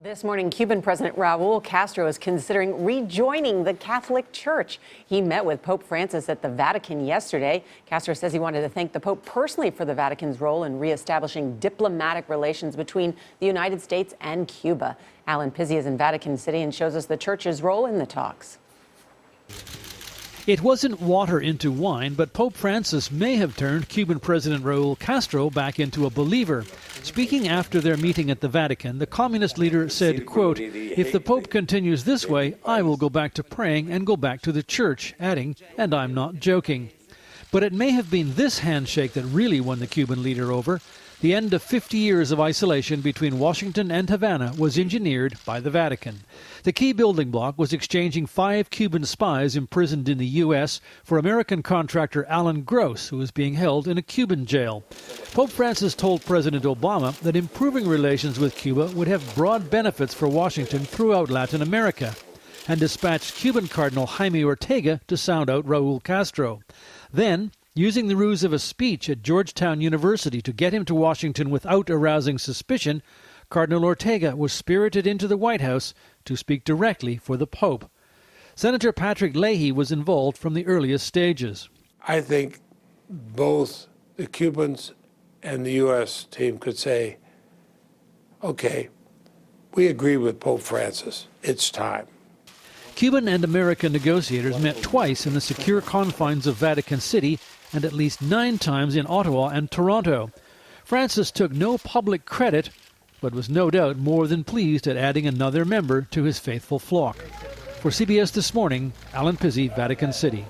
This morning, Cuban President Raul Castro is considering rejoining the Catholic Church. He met with Pope Francis at the Vatican yesterday. Castro says he wanted to thank the Pope personally for the Vatican's role in reestablishing diplomatic relations between the United States and Cuba. Pizzey is in Vatican City and shows us the Church's role in the talks. It wasn't water into wine, but Pope Francis may have turned Cuban President Raul Castro back into a believer. Speaking after their meeting at the Vatican, the communist leader said, quote, "If the Pope continues this way, I will go back to praying and go back to the church," adding, "and I'm not joking." But it may have been this handshake that really won the Cuban leader over. The end of 50 years of isolation between Washington and Havana was engineered by the Vatican. The key building block was exchanging 5 Cuban spies imprisoned in the U.S. for American contractor Alan Gross, who was being held in a Cuban jail. Pope Francis told President Obama that improving relations with Cuba would have broad benefits for Washington throughout Latin America, and dispatched Cuban Cardinal Jaime Ortega to sound out Raul Castro. Then, using the ruse of a speech at Georgetown University to get him to Washington without arousing suspicion, Cardinal Ortega was spirited into the White House to speak directly for the Pope. Senator Patrick Leahy was involved from the earliest stages. I think both the Cubans and the U.S. team could say, okay, we agree with Pope Francis. It's time. Cuban and American negotiators met twice in the secure confines of Vatican City and at least 9 times in Ottawa and Toronto. Francis took no public credit, but was no doubt more than pleased at adding another member to his faithful flock. For CBS This Morning, Pizzey, Vatican City.